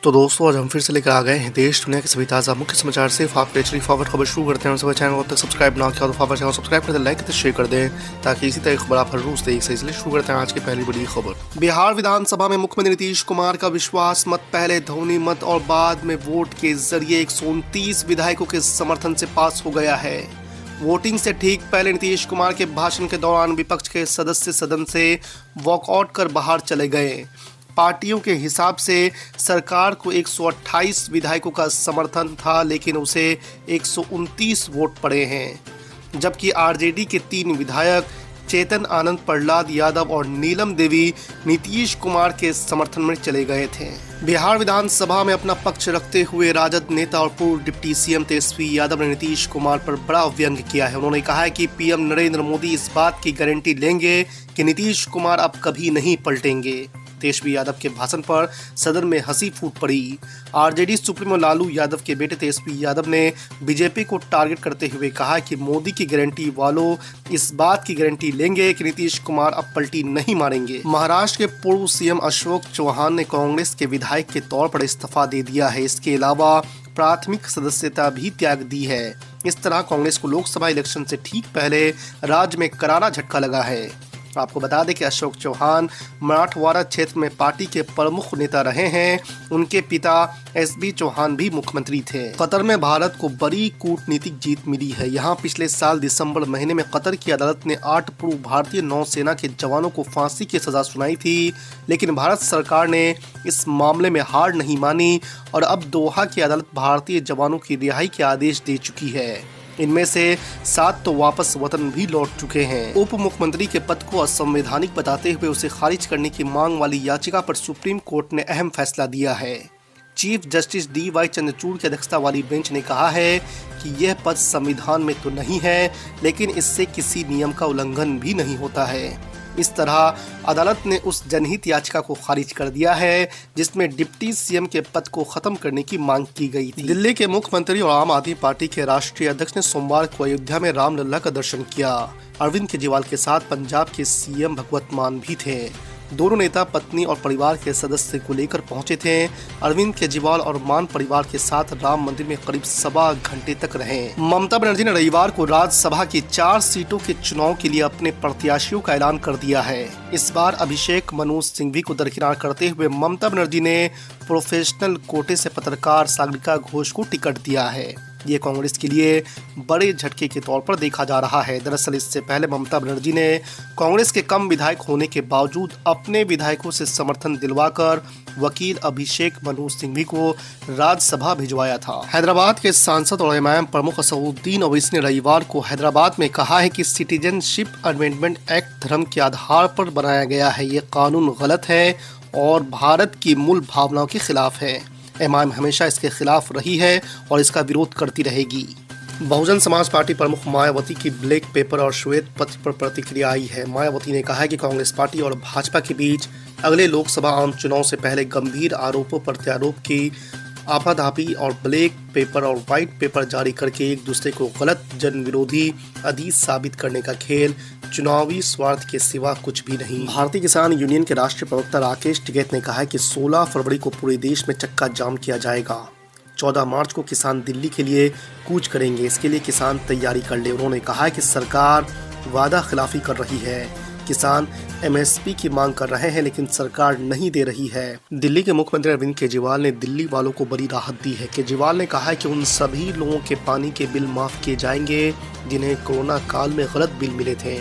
तो दोस्तों आज हम फिर से लेकर आ गए हैं देश दुनिया के सभी ताज़ा मुख्य समाचार से फॉरवर्ड खबर शुरू करते हैं। चैनल को तक सब्सक्राइब ना किया तो फॉरवर्ड चैनल सब्सक्राइब कर दें, लाइक करते शेयर कर दें ताकि इसी तरह खबर आप हर रोज देख सकें। इसलिए शुरू करते हैं आज की पहली बड़ी खबर। बिहार विधानसभा में मुख्यमंत्री नीतीश कुमार का विश्वास मत पहले ध्वनि मत और बाद में वोट के जरिए 129 विधायकों के समर्थन से पास हो गया है। वोटिंग से ठीक पहले नीतीश कुमार के भाषण के दौरान विपक्ष के सदस्य सदन से वॉकआउट कर बाहर चले गए। पार्टियों के हिसाब से सरकार को 128 विधायकों का समर्थन था, लेकिन उसे 129 वोट पड़े हैं, जबकि आरजेडी के 3 विधायक चेतन आनंद, प्रहलाद यादव और नीलम देवी नीतीश कुमार के समर्थन में चले गए थे। बिहार विधानसभा में अपना पक्ष रखते हुए राजद नेता और पूर्व डिप्टी सीएम तेजस्वी यादव ने नीतीश कुमार पर बड़ा व्यंग्य किया है। उन्होंने कहा है कि पीएम नरेंद्र मोदी इस बात की गारंटी लेंगे कि नीतीश कुमार अब कभी नहीं पलटेंगे। तेजस्वी यादव के भाषण पर सदन में हंसी फूट पड़ी। आरजेडी सुप्रीमो लालू यादव के बेटे तेजस्वी यादव ने बीजेपी को टारगेट करते हुए कहा कि मोदी की गारंटी वालों इस बात की गारंटी लेंगे कि नीतीश कुमार अब पलटी नहीं मारेंगे। महाराष्ट्र के पूर्व सीएम अशोक चौहान ने कांग्रेस के विधायक के तौर पर इस्तीफा दे दिया है। इसके अलावा प्राथमिक सदस्यता भी त्याग दी है। इस तरह कांग्रेस को लोकसभा इलेक्शन से ठीक पहले राज्य में करारा झटका लगा है। आपको बता दें कि अशोक चौहान मराठवाड़ा क्षेत्र में पार्टी के प्रमुख नेता रहे हैं। उनके पिता एसबी चौहान भी मुख्यमंत्री थे। कतर में भारत को बड़ी कूटनीतिक जीत मिली है। यहां पिछले साल दिसंबर महीने में कतर की अदालत ने 8 पूर्व भारतीय नौसेना के जवानों को फांसी की सजा सुनाई थी, लेकिन भारत सरकार ने इस मामले में हार नहीं मानी और अब दोहा की अदालत भारतीय जवानों की रिहाई के आदेश दे चुकी है। इनमें से 7 तो वापस वतन भी लौट चुके हैं। उप मुख्यमंत्री के पद को असंवैधानिक बताते हुए उसे खारिज करने की मांग वाली याचिका पर सुप्रीम कोर्ट ने अहम फैसला दिया है। चीफ जस्टिस DY चंद्रचूड़ की अध्यक्षता वाली बेंच ने कहा है कि यह पद संविधान में तो नहीं है, लेकिन इससे किसी नियम का उल्लंघन भी नहीं होता है। इस तरह अदालत ने उस जनहित याचिका को खारिज कर दिया है जिसमें डिप्टी सीएम के पद को खत्म करने की मांग की गई थी। दिल्ली के मुख्यमंत्री और आम आदमी पार्टी के राष्ट्रीय अध्यक्ष ने सोमवार को अयोध्या में रामलला का दर्शन किया। अरविंद केजरीवाल के साथ पंजाब के सीएम भगवत मान भी थे। दोनों नेता पत्नी और परिवार के सदस्य को लेकर पहुंचे थे। अरविंद केजरीवाल और मान परिवार के साथ राम मंदिर में करीब 1.25 घंटे तक रहे। ममता बनर्जी ने रविवार को राज्यसभा की 4 सीटों के चुनाव के लिए अपने प्रत्याशियों का ऐलान कर दिया है। इस बार अभिषेक मनु सिंघवी को दरकिनार करते हुए ममता बनर्जी ने प्रोफेशनल कोटे से पत्रकार सागरिका घोष को टिकट दिया है। ये कांग्रेस के लिए बड़े झटके के तौर पर देखा जा रहा है। दरअसल इससे पहले ममता बनर्जी ने कांग्रेस के कम विधायक होने के बावजूद अपने विधायकों से समर्थन दिलवाकर वकील अभिषेक मनु सिंघवी को राज्यसभा भिजवाया था। हैदराबाद के सांसद और एमआईएम प्रमुख असदुद्दीन ओवैसी ने रविवार को हैदराबाद में कहा है कि सिटीजनशिप अमेंडमेंट एक्ट धर्म के आधार पर बनाया गया है। ये कानून गलत है और भारत की मूल भावनाओं के खिलाफ है। एमआईएम हमेशा इसके खिलाफ रही है और इसका विरोध करती रहेगी। बहुजन समाज पार्टी प्रमुख मायावती की ब्लैक पेपर और श्वेत पत्र पर प्रतिक्रिया आई है। मायावती ने कहा है कि कांग्रेस पार्टी और भाजपा के बीच अगले लोकसभा आम चुनाव से पहले गंभीर आरोपों प्रत्यारोप की आपाधापी और ब्लैक पेपर और व्हाइट पेपर जारी करके एक दूसरे को गलत जन विरोधी अधीर साबित करने का खेल चुनावी स्वार्थ के सिवा कुछ भी नहीं। भारतीय किसान यूनियन के राष्ट्रीय प्रवक्ता राकेश टिकैत ने कहा है कि 16 फरवरी को पूरे देश में चक्का जाम किया जाएगा। 14 मार्च को किसान दिल्ली के लिए कूच करेंगे। इसके लिए किसान तैयारी कर ले। उन्होंने कहा है कि सरकार वादा खिलाफी कर रही है। किसान MSP की मांग कर रहे हैं, लेकिन सरकार नहीं दे रही है। दिल्ली के मुख्यमंत्री अरविंद केजरीवाल ने दिल्ली वालों को बड़ी राहत दी है। केजरीवाल ने कहा है कि उन सभी लोगों के पानी के बिल माफ किए जाएंगे जिन्हें कोरोना काल में गलत बिल मिले थे।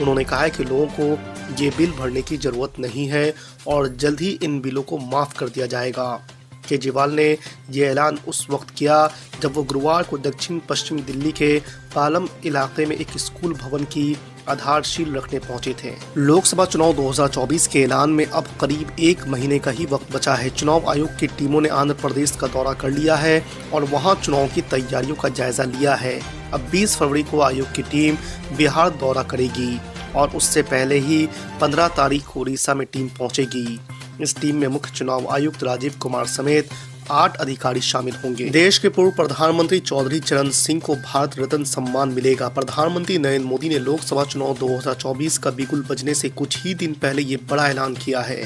उन्होंने कहा है कि लोगों को ये बिल भरने की जरूरत नहीं है और जल्द ही इन बिलों को माफ कर दिया जाएगा। केजरीवाल ने ये ऐलान उस वक्त किया जब वो गुरुवार को दक्षिण पश्चिम दिल्ली के पालम इलाके में एक स्कूल भवन की आधारशिला रखने पहुंचे थे। लोकसभा चुनाव 2024 के ऐलान में अब करीब 1 महीने का ही वक्त बचा है। चुनाव आयोग की टीमों ने आंध्र प्रदेश का दौरा कर लिया है और वहां चुनाव की तैयारियों का जायजा लिया है। अब 20 फरवरी को आयोग की टीम बिहार दौरा करेगी और उससे पहले ही 15 तारीख को उड़ीसा में टीम पहुंचेगी। इस टीम में मुख्य चुनाव आयुक्त राजीव कुमार समेत 8 अधिकारी शामिल होंगे। देश के पूर्व प्रधानमंत्री चौधरी चरण सिंह को भारत रत्न सम्मान मिलेगा। प्रधानमंत्री नरेंद्र मोदी ने लोकसभा चुनाव 2024 का बिगुल बजने से कुछ ही दिन पहले ये बड़ा ऐलान किया है।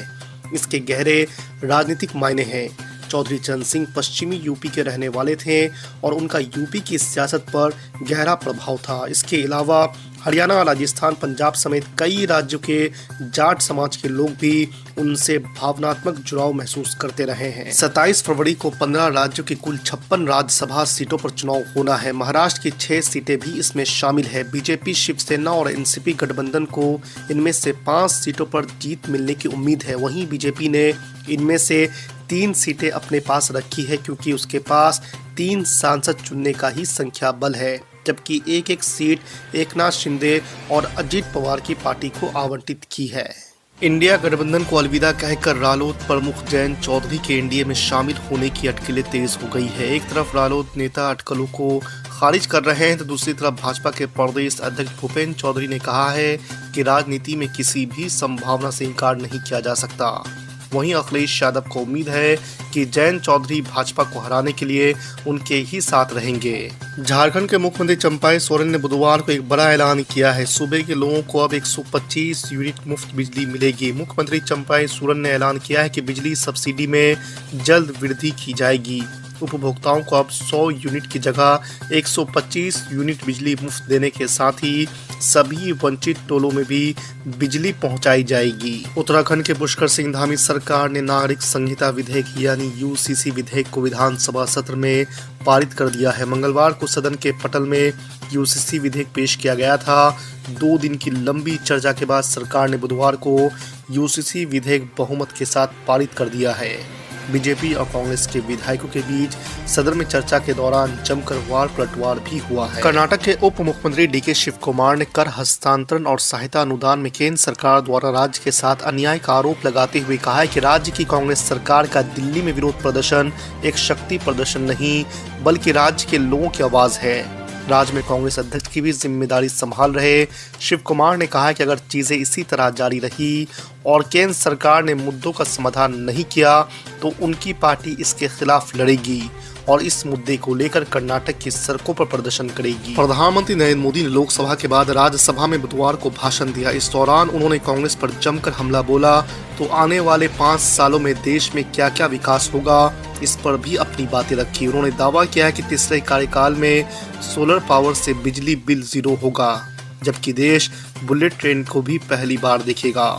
इसके गहरे राजनीतिक मायने हैं। चौधरी चरण सिंह पश्चिमी यूपी के रहने वाले थे और उनका यूपी की सियासत पर गहरा प्रभाव था। इसके अलावा हरियाणा, राजस्थान, पंजाब समेत कई राज्यों के जाट समाज के लोग भी उनसे भावनात्मक जुड़ाव महसूस करते रहे हैं। 27 फरवरी को 15 राज्यों की कुल 56 राज्यसभा सीटों पर चुनाव होना है। महाराष्ट्र की 6 सीटें भी इसमें शामिल है। बीजेपी, शिवसेना और एनसीपी गठबंधन को इनमें से 5 सीटों पर जीत मिलने की उम्मीद है। वहीं बीजेपी ने इनमें से 3 सीटें अपने पास रखी है क्योंकि उसके पास 3 सांसद चुनने का ही संख्या बल है, जबकि एक सीट एकनाथ शिंदे और अजित पवार की पार्टी को आवंटित की है। इंडिया गठबंधन को अलविदा कहकर रालोद प्रमुख जयंत चौधरी के एनडीए में शामिल होने की अटकलें तेज हो गई है। एक तरफ रालोद नेता अटकलों को खारिज कर रहे हैं तो दूसरी तरफ भाजपा के प्रदेश अध्यक्ष भूपेंद्र चौधरी ने कहा है कि राजनीति में किसी भी संभावना से इनकार नहीं किया जा सकता। वहीं अखिलेश यादव को उम्मीद है कि जयंत चौधरी भाजपा को हराने के लिए उनके ही साथ रहेंगे। झारखंड के मुख्यमंत्री चंपाई सोरेन ने बुधवार को एक बड़ा ऐलान किया है। सूबे के लोगों को अब 125 यूनिट मुफ्त बिजली मिलेगी। मुख्यमंत्री चंपाई सोरेन ने ऐलान किया है कि बिजली सब्सिडी में जल्द वृद्धि की जाएगी। उपभोक्ताओं को अब 100 यूनिट की जगह 125 यूनिट बिजली मुफ्त देने के साथ ही सभी वंचित टोलों में भी बिजली पहुंचाई जाएगी। उत्तराखंड के पुष्कर सिंह धामी सरकार ने नागरिक संहिता विधेयक यानी यूसीसी विधेयक को विधानसभा सत्र में पारित कर दिया है। मंगलवार को सदन के पटल में यूसीसी विधेयक पेश किया गया था। 2 दिन की लंबी चर्चा के बाद सरकार ने बुधवार को यूसीसी विधेयक बहुमत के साथ पारित कर दिया है। बीजेपी और कांग्रेस के विधायकों के बीच सदन में चर्चा के दौरान जमकर वार पलटवार भी हुआ है। कर्नाटक के उप मुख्यमंत्री डीके शिव कुमार ने कर हस्तांतरण और सहायता अनुदान में केंद्र सरकार द्वारा राज्य के साथ अन्याय का आरोप लगाते हुए कहा है कि राज्य की कांग्रेस सरकार का दिल्ली में विरोध प्रदर्शन एक शक्ति प्रदर्शन नहीं बल्कि राज्य के लोगों की आवाज है। राज्य में कांग्रेस अध्यक्ष की भी जिम्मेदारी संभाल रहे शिव कुमार ने कहा कि अगर चीजें इसी तरह जारी रही और केंद्र सरकार ने मुद्दों का समाधान नहीं किया तो उनकी पार्टी इसके खिलाफ लड़ेगी और इस मुद्दे को लेकर कर्नाटक की सड़कों पर प्रदर्शन करेगी। प्रधानमंत्री नरेंद्र मोदी ने लोकसभा के बाद राज्यसभा में बुधवार को भाषण दिया। इस दौरान उन्होंने कांग्रेस पर जमकर हमला बोला तो आने वाले 5 सालों में देश में क्या क्या विकास होगा इस पर भी अपनी बातें रखी। उन्होंने दावा किया है कि तीसरे कार्यकाल में सोलर पावर से बिजली बिल 0 होगा, जबकि देश बुलेट ट्रेन को भी पहली बार देखेगा।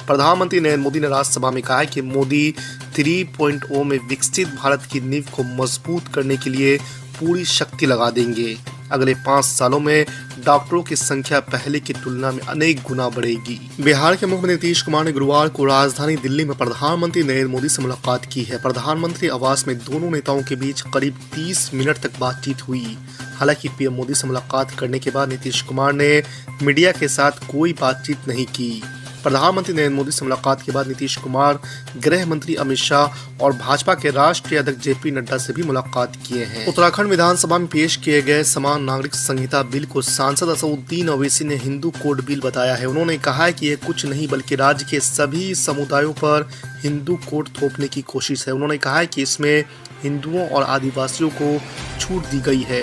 प्रधानमंत्री नरेंद्र मोदी ने राज्यसभा में कहा है कि मोदी 3.0 में विकसित भारत की नींव को मजबूत करने के लिए पूरी शक्ति लगा देंगे। अगले 5 सालों में डॉक्टरों की संख्या पहले की तुलना में अनेक गुना बढ़ेगी। बिहार के मुख्यमंत्री नीतीश कुमार ने गुरुवार को राजधानी दिल्ली में प्रधानमंत्री नरेंद्र मोदी से मुलाकात की है। प्रधानमंत्री आवास में दोनों नेताओं के बीच करीब 30 मिनट तक बातचीत हुई। हालांकि पीएम मोदी से मुलाकात करने के बाद नीतीश कुमार ने मीडिया के साथ कोई बातचीत नहीं की। प्रधानमंत्री नरेंद्र मोदी से मुलाकात के बाद नीतीश कुमार गृह मंत्री अमित शाह और भाजपा के राष्ट्रीय अध्यक्ष जेपी नड्डा से भी मुलाकात किए हैं। उत्तराखंड विधानसभा में पेश किए गए समान नागरिक संहिता बिल को सांसद असदुद्दीन ओवैसी ने हिंदू कोड बिल बताया है। उन्होंने कहा है कि यह कुछ नहीं बल्कि राज्य के सभी समुदायों पर हिंदू कोड थोपने की कोशिश है। उन्होंने कहा है कि इसमें हिंदुओं और आदिवासियों को छूट दी गई है।